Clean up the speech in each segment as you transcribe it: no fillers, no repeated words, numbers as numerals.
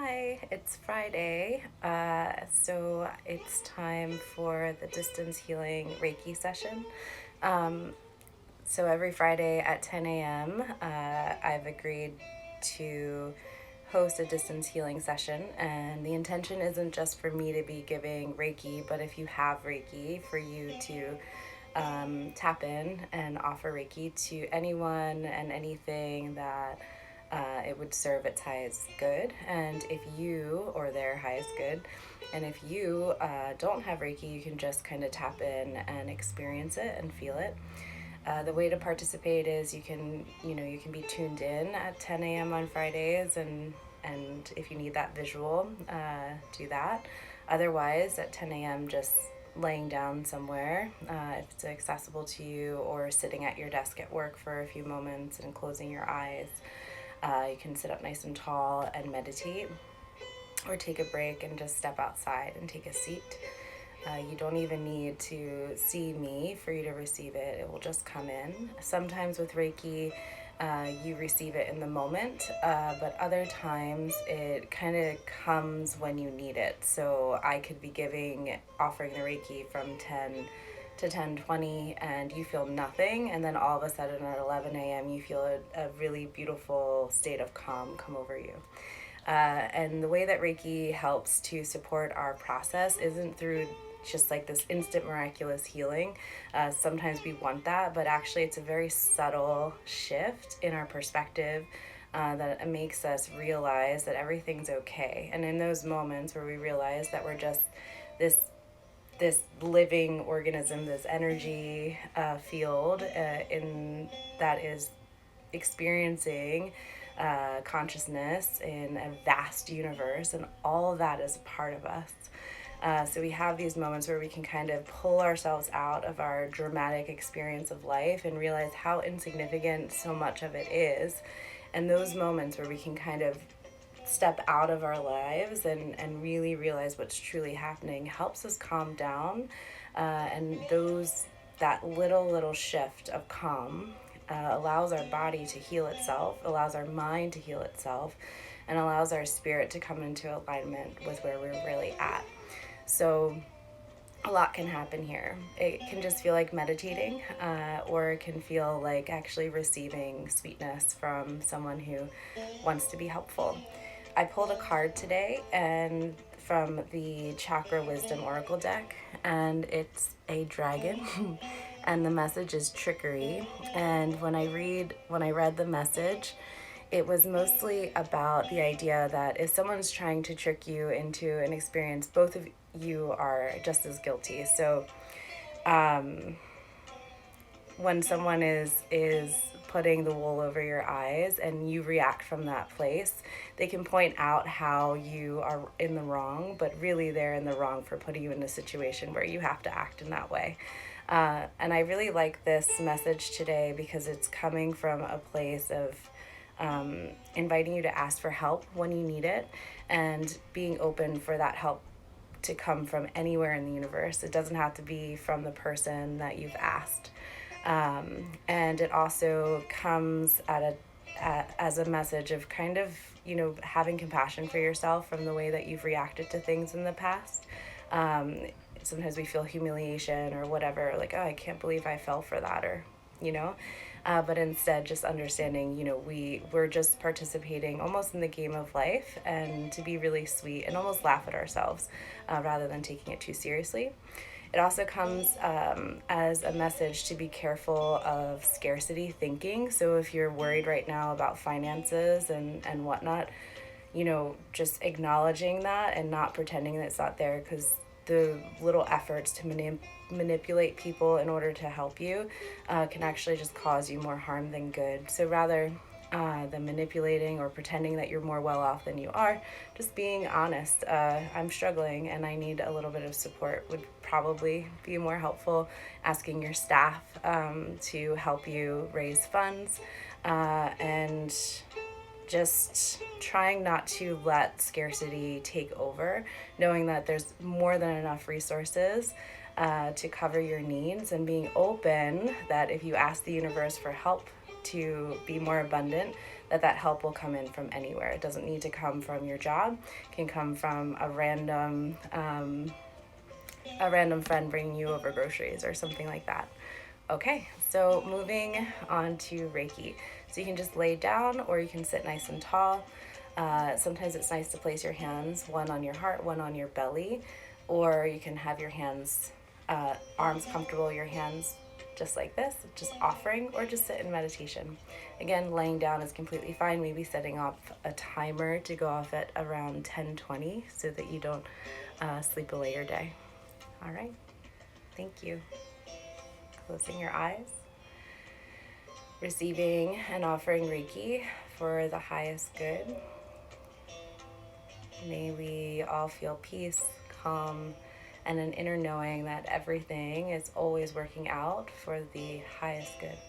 Hi, it's Friday, so it's time for the distance healing Reiki session. Um, so every Friday at 10 a.m., I've agreed to host a distance healing session, and the intention isn't just for me to be giving Reiki, but if you have Reiki, for you to tap in and offer Reiki to anyone and anything that it would serve its highest good. And if you, or their highest good, and if you don't have Reiki, you can just kind of tap in and experience it and feel it. The way to participate is you can be tuned in at 10 a.m. on Fridays, and if you need that visual, do that. Otherwise, at 10 a.m., just laying down somewhere, if it's accessible to you, or sitting at your desk at work for a few moments and closing your eyes. You can sit up nice and tall and meditate, or take a break and just step outside and take a seat. You don't even need to see me for you to receive it. It will just come in. Sometimes with Reiki, you receive it in the moment, but other times it kind of comes when you need it. So I could be offering the Reiki from 10 to 10:20, and you feel nothing, and then all of a sudden at 11 a.m. you feel a really beautiful state of calm come over you. And the way that Reiki helps to support our process isn't through just like this instant miraculous healing. Sometimes we want that, but actually it's a very subtle shift in our perspective that makes us realize that everything's okay. And in those moments where we realize that we're just this living organism, this energy field in that is experiencing consciousness in a vast universe, and all of that is a part of us. So we have these moments where we can kind of pull ourselves out of our dramatic experience of life and realize how insignificant so much of it is. And those moments where we can kind of step out of our lives and really realize what's truly happening helps us calm down. And that little shift of calm allows our body to heal itself, allows our mind to heal itself, and allows our spirit to come into alignment with where we're really at. So a lot can happen here. It can just feel like meditating, or it can feel like actually receiving sweetness from someone who wants to be helpful. I pulled a card today and from the Chakra Wisdom Oracle deck, and it's a dragon and the message is trickery. And when I read the message, it was mostly about the idea that if someone's trying to trick you into an experience, both of you are just as guilty. So when someone is putting the wool over your eyes and you react from that place, they can point out how you are in the wrong, but really they're in the wrong for putting you in a situation where you have to act in that way. And I really like this message today because it's coming from a place of inviting you to ask for help when you need it, and being open for that help to come from anywhere in the universe. It doesn't have to be from the person that you've asked. And it also comes as a message of kind of, having compassion for yourself from the way that you've reacted to things in the past. Sometimes we feel humiliation or whatever, like, oh, I can't believe I fell for that, or, but instead just understanding, we're just participating almost in the game of life, and to be really sweet and almost laugh at ourselves rather than taking it too seriously. It also comes as a message to be careful of scarcity thinking. So if you're worried right now about finances and whatnot, just acknowledging that and not pretending that it's not there, because the little efforts to manipulate people in order to help you can actually just cause you more harm than good. So rather than manipulating or pretending that you're more well off than you are, just being honest. I'm struggling and I need a little bit of support would probably be more helpful. Asking your staff to help you raise funds, and just trying not to let scarcity take over, knowing that there's more than enough resources to cover your needs, and being open that if you ask the universe for help to be more abundant, that help will come in from anywhere. It doesn't need to come from your job. It can come from a random friend bringing you over groceries or something like that. Okay, so moving on to Reiki. So you can just lay down or you can sit nice and tall. Sometimes it's nice to place your hands, one on your heart, one on your belly, or you can have your hands, arms comfortable, your hands just like this, just offering, or just sit in meditation. Again, laying down is completely fine. Maybe setting off a timer to go off at around 10:20 so that you don't sleep away your day. All right, thank you. Closing your eyes, receiving and offering Reiki for the highest good. May we all feel peace, calm, and an inner knowing that everything is always working out for the highest good.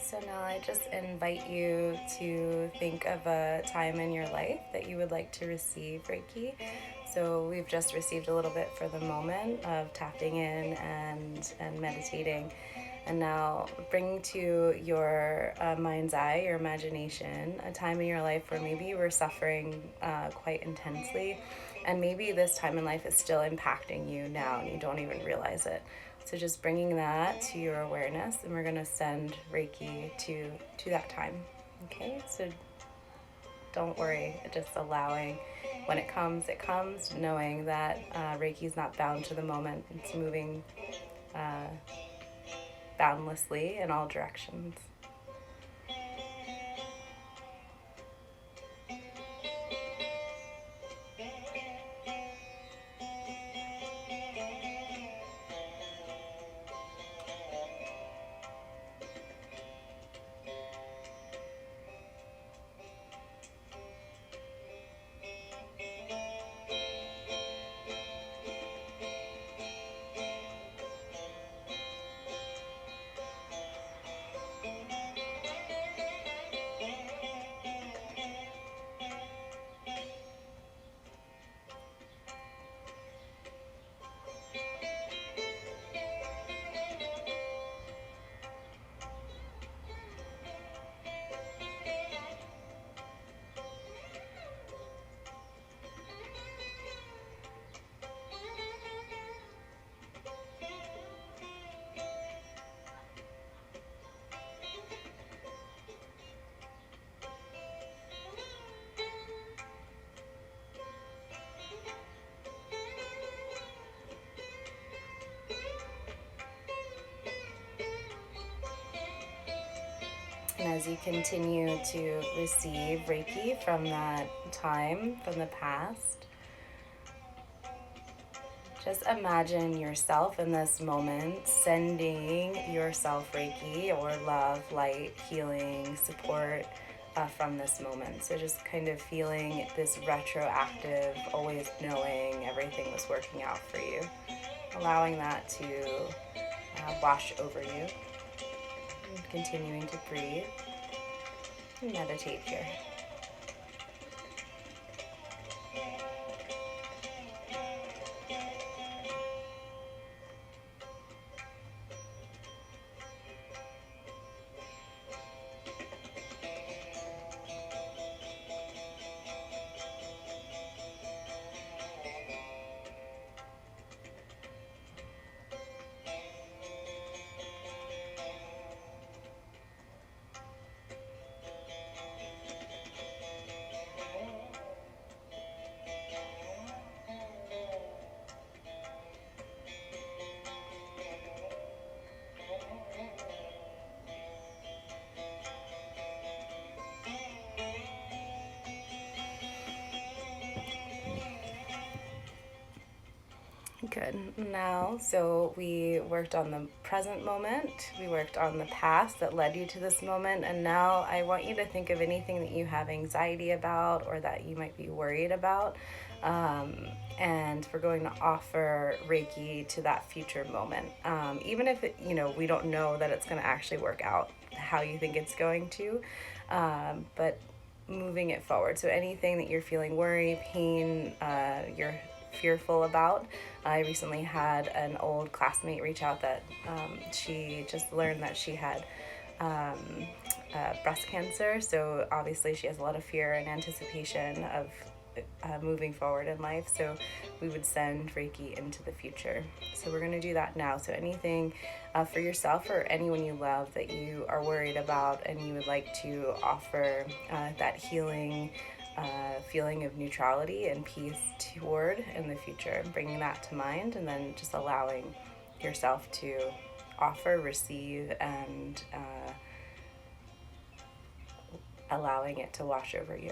So now I just invite you to think of a time in your life that you would like to receive Reiki. So we've just received a little bit for the moment of tapping in and meditating. And now bring to your mind's eye, your imagination, a time in your life where maybe you were suffering quite intensely, and maybe this time in life is still impacting you now and you don't even realize it. So just bringing that to your awareness, and we're going to send Reiki to that time. Okay, so don't worry, just allowing when it comes, knowing that Reiki is not bound to the moment. It's moving boundlessly in all directions. And as you continue to receive Reiki from that time, from the past, just imagine yourself in this moment sending yourself Reiki or love, light, healing, support from this moment. So just kind of feeling this retroactive, always knowing everything was working out for you. Allowing that to wash over you. And continuing to breathe and meditate here. Good. Now, so we worked on the present moment, we worked on the past that led you to this moment, and now I want you to think of anything that you have anxiety about or that you might be worried about. And we're going to offer Reiki to that future moment. Even if we don't know that it's going to actually work out how you think it's going to, but moving it forward. So anything that you're feeling worry, pain, you're fearful about. I recently had an old classmate reach out that she just learned that she had breast cancer. So obviously she has a lot of fear and anticipation of moving forward in life. So we would send Reiki into the future. So we're going to do that now. So anything for yourself or anyone you love that you are worried about and you would like to offer that healing feeling of neutrality and peace toward in the future, bringing that to mind, and then just allowing yourself to offer, receive, and allowing it to wash over you.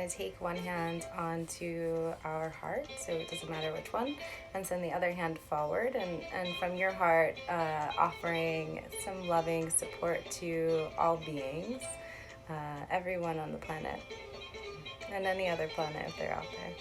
to take one hand onto our heart, so it doesn't matter which one, and send the other hand forward. And from your heart, offering some loving support to all beings, everyone on the planet, and any other planet if they're out there.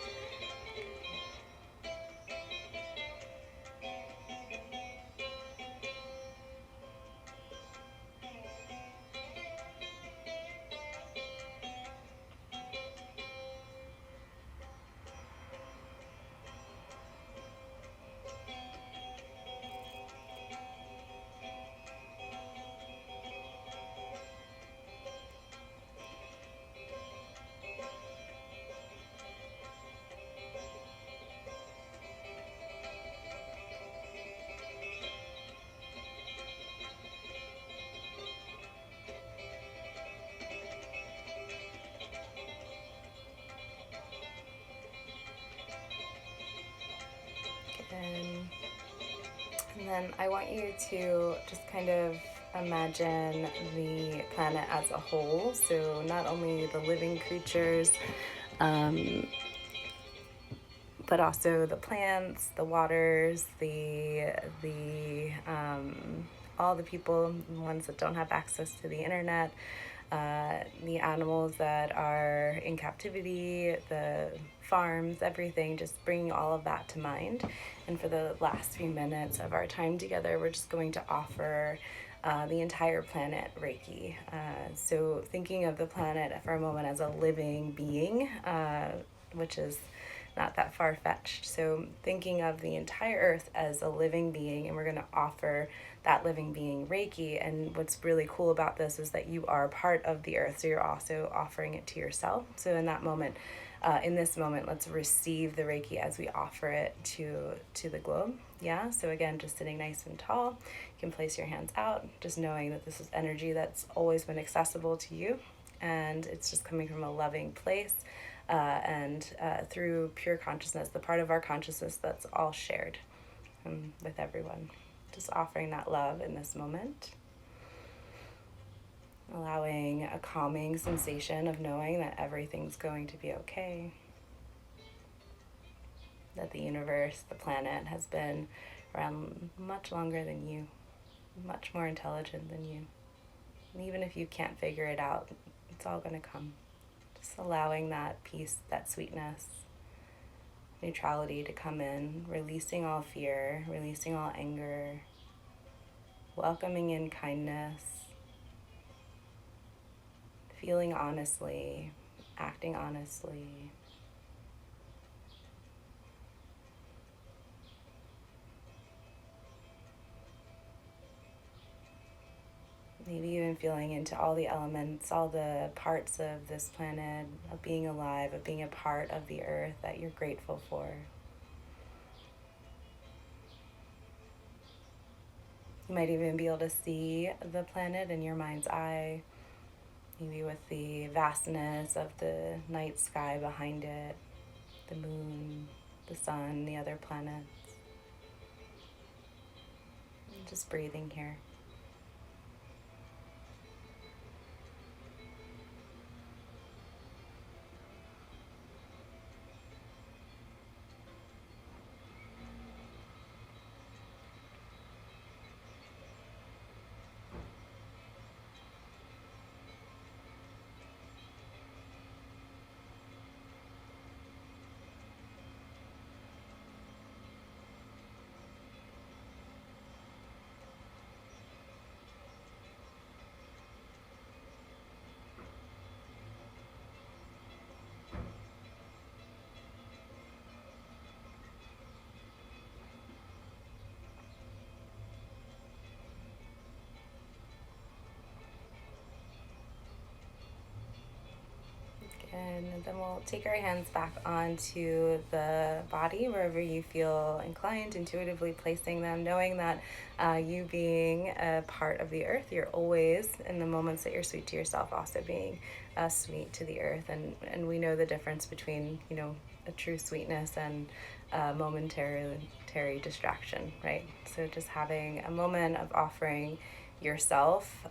And then I want you to just kind of imagine the planet as a whole. So not only the living creatures, but also the plants, the waters, the all the people, the ones that don't have access to the internet, the animals that are in captivity, the farms, everything, just bringing all of that to mind. And for the last few minutes of our time together, we're just going to offer the entire planet Reiki. So thinking of the planet for a moment as a living being, which is not that far-fetched. So thinking of the entire earth as a living being, and we're going to offer that living being Reiki. And what's really cool about this is that you are part of the earth, so you're also offering it to yourself. So in that moment, in this moment, let's receive the Reiki as we offer it to the globe. Yeah, so again, just sitting nice and tall. You can place your hands out, just knowing that this is energy that's always been accessible to you, and it's just coming from a loving place. And through pure consciousness, the part of our consciousness that's all shared with everyone. Just offering that love in this moment. Allowing a calming sensation of knowing that everything's going to be okay. That the universe, the planet, has been around much longer than you. Much more intelligent than you. And even if you can't figure it out, it's all going to come. Just allowing that peace, that sweetness, neutrality to come in, releasing all fear, releasing all anger, welcoming in kindness, feeling honestly, acting honestly. Maybe even feeling into all the elements, all the parts of this planet, of being alive, of being a part of the earth that you're grateful for. You might even be able to see the planet in your mind's eye, maybe with the vastness of the night sky behind it, the moon, the sun, the other planets. And just breathing here. And then we'll take our hands back onto the body, wherever you feel inclined, intuitively placing them, knowing that you being a part of the earth, you're always, in the moments that you're sweet to yourself, also being sweet to the earth. And we know the difference between, a true sweetness and momentary distraction, right? So just having a moment of offering yourself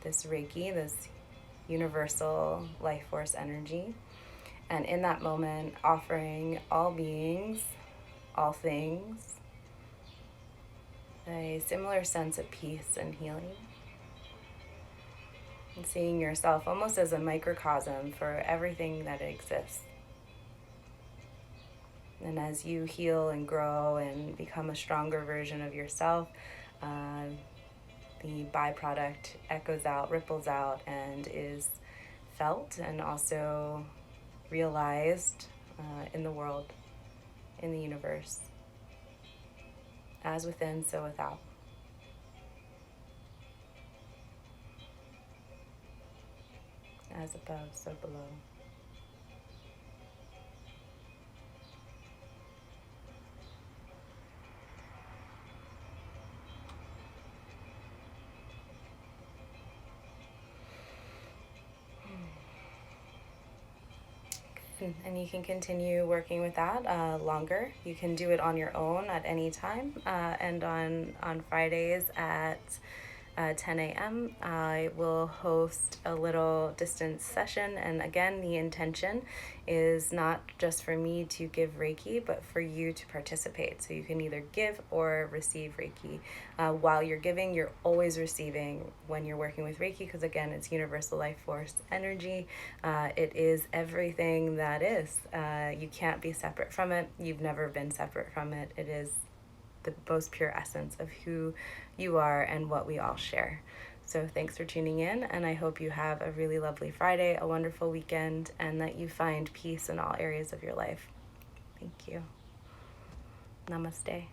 this Reiki, this universal life force energy, And in that moment, offering all beings, all things, a similar sense of peace and healing. And seeing yourself almost as a microcosm for everything that exists. And as you heal and grow and become a stronger version of yourself, the byproduct echoes out, ripples out, and is felt and also realized in the world, in the universe, as within, so without. As above, so below. And you can continue working with that longer. You can do it on your own at any time. And on Fridays at 10 a.m., I will host a little distance session. And again, the intention is not just for me to give Reiki, but for you to participate. So you can either give or receive Reiki. While you're giving, you're always receiving when you're working with Reiki, because again, it's universal life force energy. It is everything that is. You can't be separate from it. You've never been separate from it. It is the most pure essence of who you are and what we all share. So thanks for tuning in, and I hope you have a really lovely Friday, a wonderful weekend, and that you find peace in all areas of your life. Thank you. Namaste.